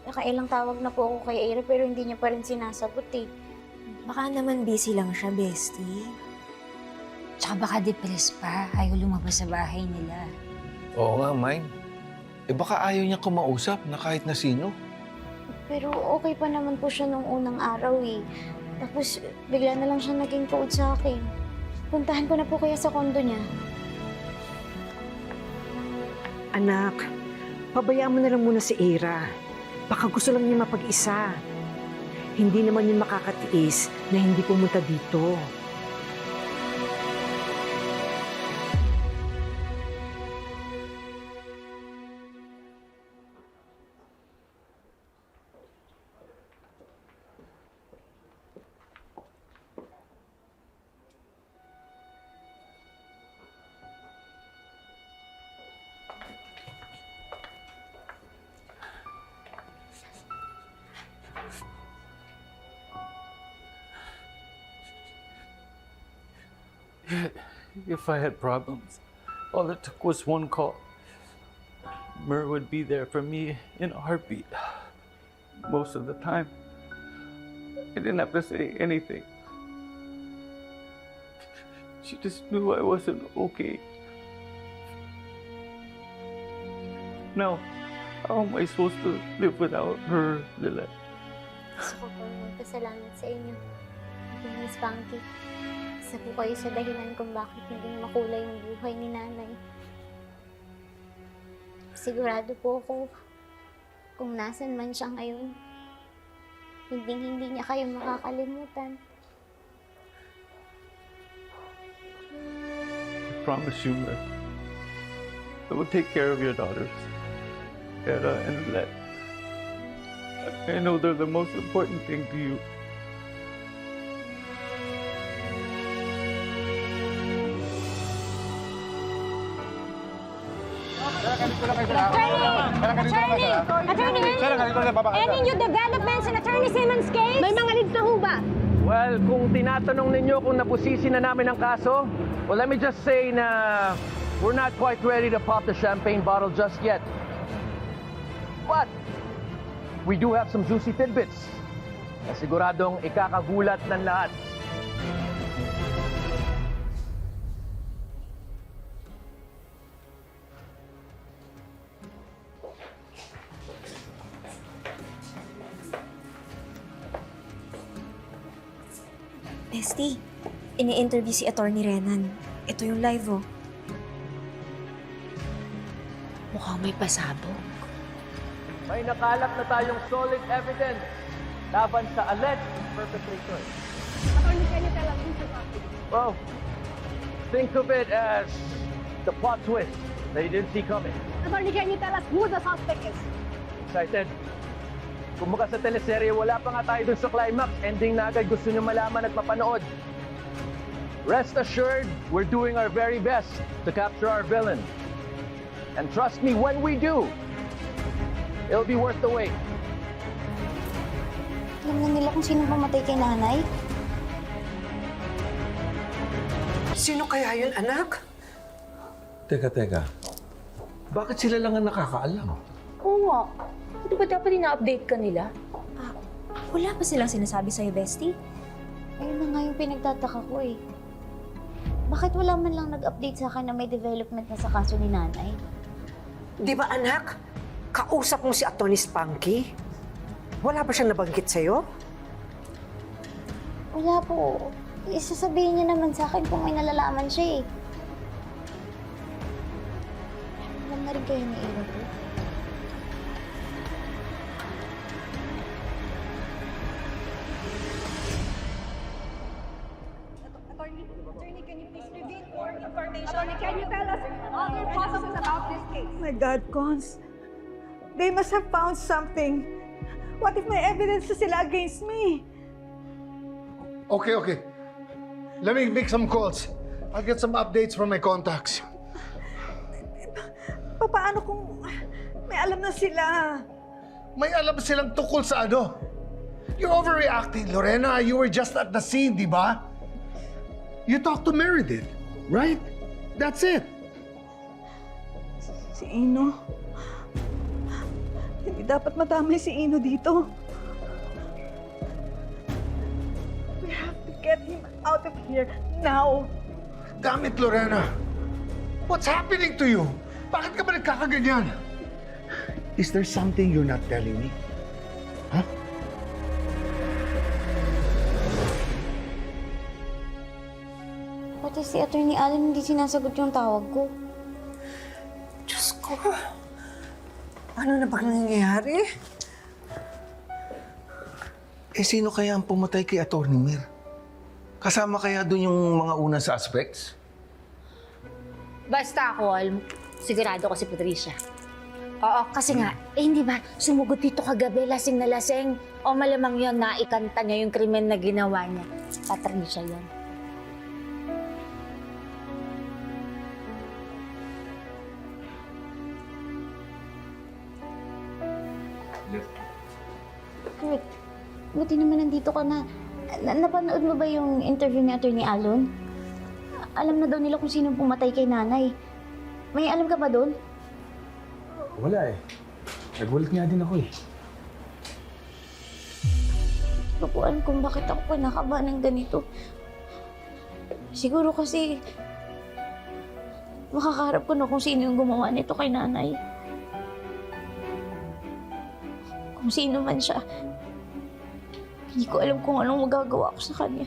Nakailang tawag na po ako kay Ira pero hindi niya pa rin sinasagot eh. Baka naman busy lang siya, bestie. Tsaka baka depressed pa. Ayaw lumabas sa bahay nila. Oo nga, Mine. Baka ayaw niya kumausap na kahit na sino. Pero okay pa naman po siya nung unang araw eh. Tapos bigla na lang siya naging cold sa akin. Puntahan ko na po kaya sa kondo niya. Anak, pabayaan mo na lang muna si Ira. Baka gusto lang niya mapag-isa. Hindi naman yun makakatiis na hindi pumunta dito. If I had problems, all it took was one call. Mer would be there for me in a heartbeat. Most of the time, I didn't have to say anything. She just knew I wasn't okay. Now, how am I supposed to live without her, Lila? Gusto ko po magpasalamat sa inyo. Miss Funky. Isa po kayo sa dahilan kung bakit hindi makulay yung buhay ni nanay. Sigurado po ako kung nasan man siya ngayon, hindi niya kayo makakalimutan. I promise you, Mer, I will take care of your daughters, Era and Let. I know they're the most important thing to you. Any new developments in Attorney Simmons' case? May mga leads na ho ba? Well, kung tinatanong ninyo kung napusisi na namin ang kaso, well, let me just say na we're not quite ready to pop the champagne bottle just yet. But we do have some juicy tidbits na siguradong ikakagulat ng lahat. Bestie, ini-interview si Attorney Renan. Ito yung live, oh. Mukhang may pasabog. May nakalap na tayong solid evidence laban sa alleged perpetrator. Attorney, can you tell us who's the suspect? Well, think of it as the plot twist that you didn't see coming. Attorney, can you tell us who the suspect is? Excited? Kumbaga sa teleserye, wala pa nga tayo dun sa climax. Ending na agad, gusto nyo malaman at mapanood. Rest assured, we're doing our very best to capture our villain. And trust me, when we do, it'll be worth the wait. Alam na nila kung sino pumatay kay nanay? Sino kaya yun, anak? Teka. Bakit sila lang ang nakakaalam? Oo nga. Di ba dapat ina-update ka nila? Wala pa silang sinasabi sa'yo, bestie? Ayun na nga yung pinagtataka ko eh. Bakit wala man lang nag-update sa akin na may development na sa kaso ni nanay? Di ba, anak? Kausap mo si Atty. Spunky? Wala ba siyang nabanggit sa'yo? Wala po. Isasabihin niya naman sa akin kung may nalalaman siya eh. Alam na rin kayo ni Ira po. Attorney, can you please reveal more information? Attorney, can you tell us other processes about this case? My God, Cons. They must have found something. What if may evidence na sila against me? Okay. Let me make some calls. I'll get some updates from my contacts. Paano kung may alam na sila? May alam silang tukol sa ano? You're overreacting, Lorena. You were just at the scene, di ba? You talked to Meredith, right? That's it. Si Ino. Hindi dapat madamay si Ino dito. We have to get him out of here now. Damn it, Lorena! What's happening to you? Bakit ka ba nagkakaganyan? Is there something you're not telling me? Huh? Pati si Attorney Allen hindi sinasagot yung tawag ko. Diyos ko. Ano na ba nangyayari? Eh, sino kaya ang pumatay kay Atty. Mir? Kasama kaya doon yung mga unang suspects? Basta ako, sigurado ko si Patricia. Oo, kasi nga, hindi ba, sumugod dito kagabi, lasing na lasing. O malamang yon na ikanta niya yung krimen na ginawa niya. Patricia yon. Kurt, buti naman nandito ka na. Napanood mo ba yung interview ni Attorney Allen? Alam na daw nila kung sino pumatay kay nanay. May alam ka ba doon? Wala eh. Nagulat nga din ako eh. Hindi ko alam kung bakit ako kinakabahan ng ganito. Siguro kasi makakaharap ko na kung sino yung gumawa nito kay nanay. Kung sino man siya. Hindi ko alam kung anong magagawa ko sa kanya.